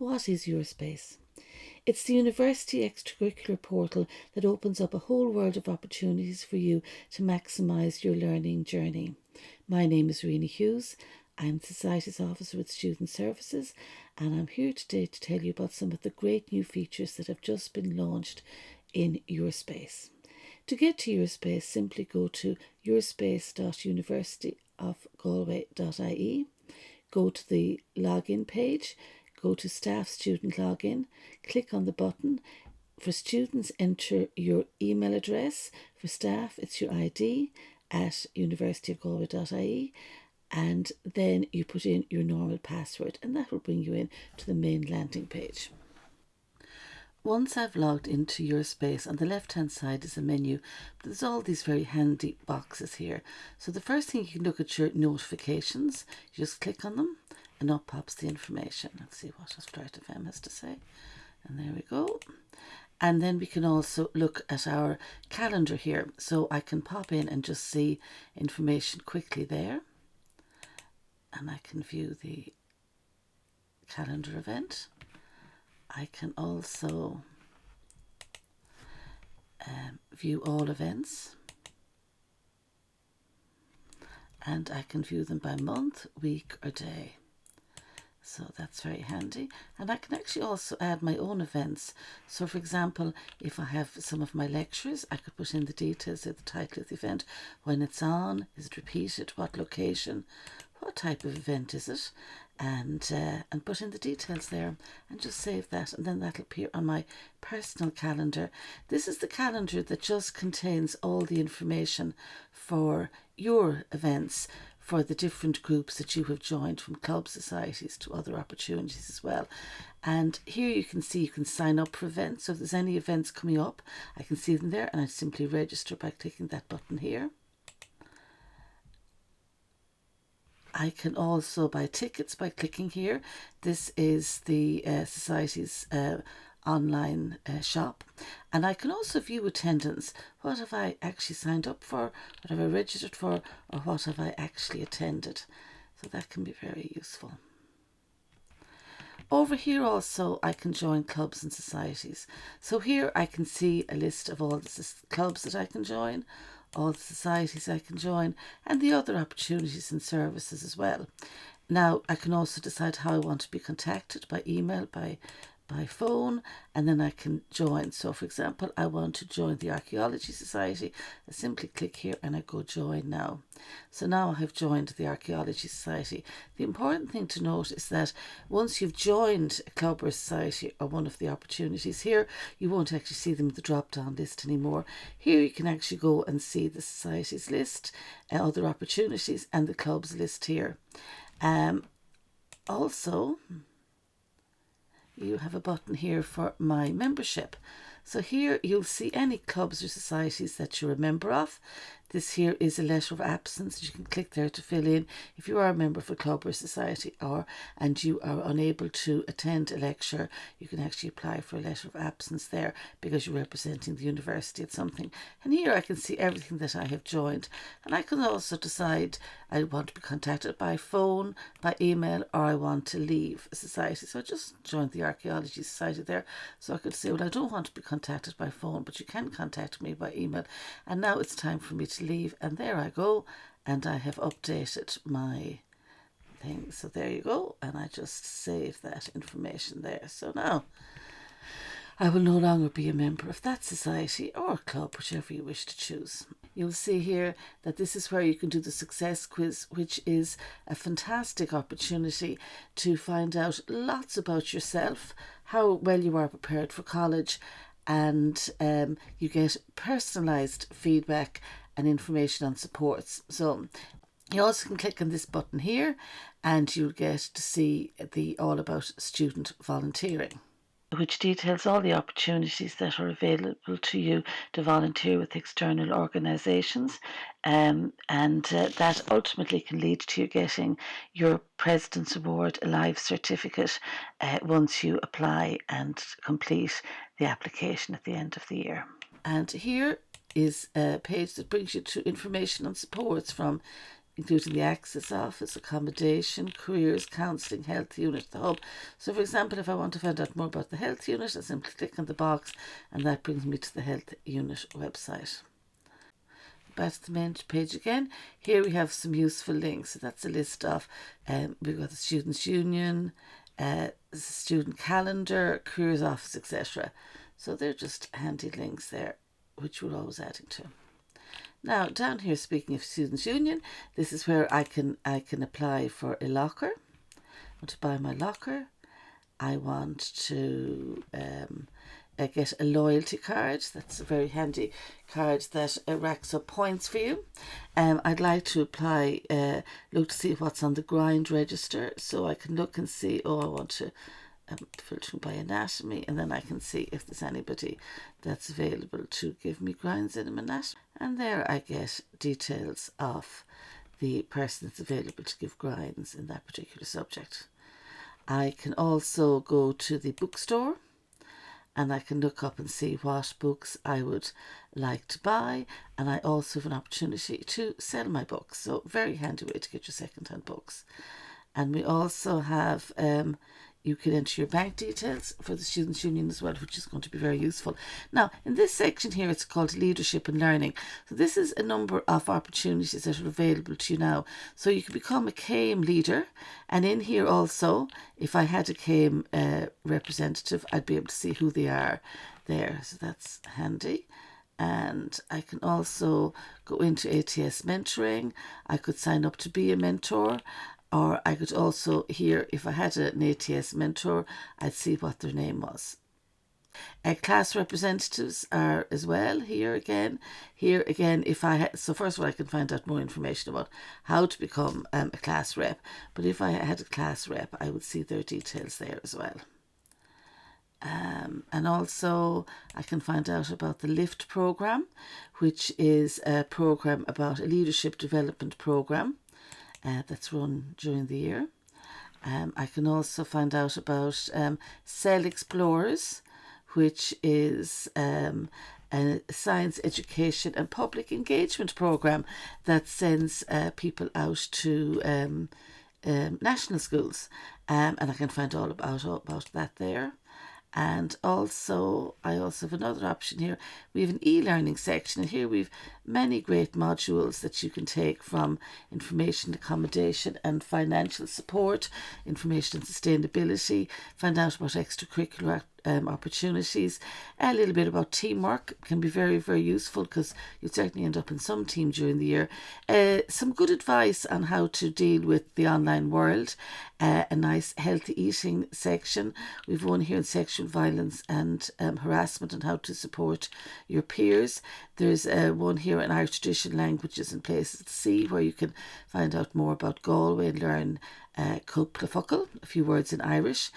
What is Yourspace? It's the university extracurricular portal that opens up a whole world of opportunities for you to maximise your learning journey. My name is Rena Hughes. I'm the Society's Officer with Student Services, and I'm here today to tell you about some of the great new features that have just been launched in Yourspace. To get to Yourspace, simply go to yourspace.universityofgalway.ie, go to the login page, go to Staff Student Login, click on the button. For students, enter your email address. For staff, it's your ID at universityofgalway.ie, and then you put in your normal password, and that will bring you in to the main landing page. Once I've logged into Yourspace, on the left hand side is a menu, but there's all these very handy boxes here. So the first thing, you can look at your notifications. You just click on them and up pops the information. Let's see what Start FM has to say, and there we go. And then we can also look at our calendar here, so I can pop in and just see information quickly there, and I can view the calendar event. I can also view all events, and I can view them by month, week or day. So that's very handy. And I can actually also add my own events. So for example, if I have some of my lectures, I could put in the details of the title of the event, when it's on, is it repeated, what location, what type of event is it, and put in the details there, and just save that, and then that'll appear on my personal calendar. This is the calendar that just contains all the information for your events, for the different groups that you have joined, from club societies to other opportunities as well. And here you can see you can sign up for events. So if there's any events coming up, I can see them there, and I simply register by clicking that button here. I can also buy tickets by clicking here. This is the Society's online shop, and I can also view attendance. What have I actually signed up for, what have I registered for, or what have I actually attended? So that can be very useful. Over here also I can join clubs and societies. So here I can see a list of all the clubs that I can join, all the societies I can join, and the other opportunities and services as well. Now I can also decide how I want to be contacted, by email, by phone, and then I can join. So for example, I want to join the Archaeology Society. I simply click here and I go join now. So now I have joined the Archaeology Society. The important thing to note is that once you've joined a club or a society or one of the opportunities here, you won't actually see them in the drop down list anymore. Here you can actually go and see the societies list, other opportunities, and the clubs list here. Also, you have a button here for my membership. So here you'll see any clubs or societies that you're a member of. This here is a letter of absence. You can click there to fill in if you are a member of a club or society, and you are unable to attend a lecture. You can actually apply for a letter of absence there because you're representing the university at something. And here I can see everything that I have joined, and I can also decide I want to be contacted by phone, by email, or I want to leave a society. So I just joined the Archaeology Society there. So I could say, well, I don't want to be contacted by phone, but you can contact me by email. And now it's time for me to leave, and there I go, and I have updated my thing. So there you go, and I just save that information there. So now I will no longer be a member of that society or club, whichever you wish to choose. You'll see here that this is where you can do the success quiz, which is a fantastic opportunity to find out lots about yourself, how well you are prepared for college, and you get personalised feedback and information on supports. So you also can click on this button here and you'll get to see the all about student volunteering, which details all the opportunities that are available to you to volunteer with external organisations, and that ultimately can lead to you getting your President's Award, a live certificate, once you apply and complete the application at the end of the year. And here is a page that brings you to information on supports from including the Access Office, Accommodation, Careers, Counselling, Health Unit, the Hub. So for example, if I want to find out more about the Health Unit, I simply click on the box and that brings me to the Health Unit website. Back to the main page again. Here we have some useful links. So that's a list of, we've got the Students' Union, student calendar, careers office, etc. So they're just handy links there, which we're always adding to. Now down here, speaking of Students' Union, this is where I can apply for a locker. I want to buy my locker. I want to get a loyalty card. That's a very handy card that racks up points for you. I'd like to apply, look to see what's on the grind register, so I can look and see, I want to filter by anatomy, and then I can see if there's anybody that's available to give me grinds in anatomy. And there I get details of the person that's available to give grinds in that particular subject. I can also go to the bookstore and I can look up and see what books I would like to buy, and I also have an opportunity to sell my books. So very handy way to get your second-hand books. And we also have you can enter your bank details for the Students' Union as well, which is going to be very useful. Now, in this section here, it's called Leadership and Learning. So this is a number of opportunities that are available to you now. So you can become a CAIM leader, and in here also, if I had a CAIM representative, I'd be able to see who they are there. So that's handy. And I can also go into ATS mentoring. I could sign up to be a mentor. Or I could also, here, if I had an ATS mentor, I'd see what their name was. Class representatives are as well here again. Here again, if I had, so first of all, I can find out more information about how to become a class rep. But if I had a class rep, I would see their details there as well. And also I can find out about the LIFT program, which is a program about a leadership development program. That's run during the year. I can also find out about Cell Explorers, which is a science education and public engagement program that sends people out to national schools, and I can find all about that there. And also, I also have another option here. We have an e-learning section, and here we've many great modules that you can take, from information, accommodation and financial support, information and sustainability, find out about extracurricular opportunities. A little bit about teamwork can be very, very useful, because you'll certainly end up in some team during the year. Some good advice on how to deal with the online world. A nice healthy eating section. We've one here on sexual violence and harassment and how to support your peers. There's one here on Irish traditional languages and places to see, where you can find out more about Galway and learn Cúpla, a few words in Irish.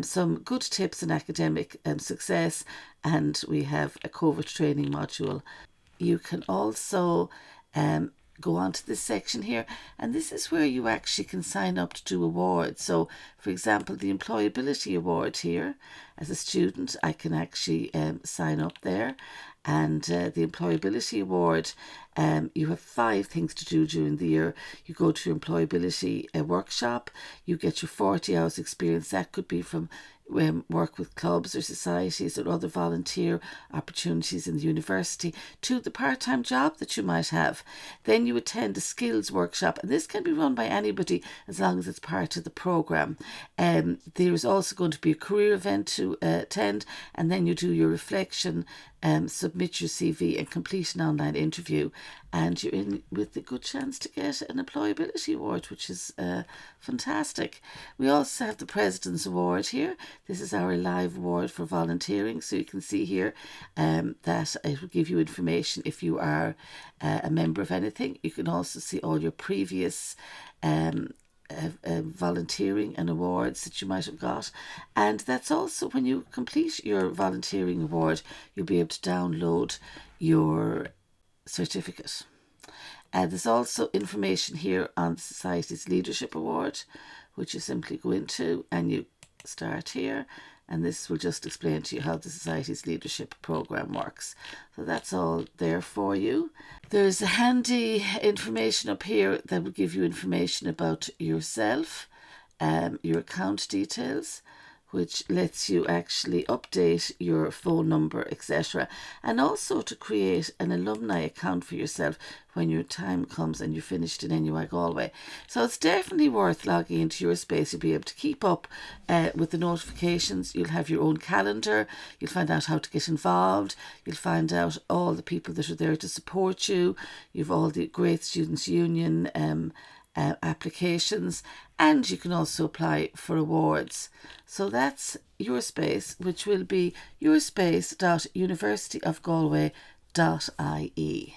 Some good tips in academic success, and we have a COVID training module. You can also go on to this section here, and this is where you actually can sign up to do awards. So for example, the Employability Award here, as a student I can actually sign up there. And the Employability Award, you have 5 things to do during the year. You go to your employability workshop, you get your 40 hours experience. That could be from work with clubs or societies or other volunteer opportunities in the university, to the part-time job that you might have. Then you attend a skills workshop, and this can be run by anybody as long as it's part of the programme. There's also going to be a career event to attend, and then you do your reflection, submit your CV and complete an online interview, and you're in with a good chance to get an Employability Award, which is fantastic. We also have the President's Award here. This is our live award for volunteering, so you can see here that it will give you information if you are a member of anything. You can also see all your previous volunteering and awards that you might have got, and that's also, when you complete your volunteering award, you'll be able to download your certificate. There's also information here on the Society's Leadership Award, which you simply go into and you start here, and this will just explain to you how the Society's leadership programme works. So that's all there for you. There's handy information up here that will give you information about yourself, your account details, which lets you actually update your phone number, etc. And also to create an alumni account for yourself when your time comes and you're finished in NUI Galway. So it's definitely worth logging into Yourspace. You'll be able to keep up with the notifications. You'll have your own calendar. You'll find out how to get involved. You'll find out all the people that are there to support you. You've all the Great Students' Union applications, and you can also apply for awards. So that's Yourspace, which will be yourspace.universityofgalway.ie.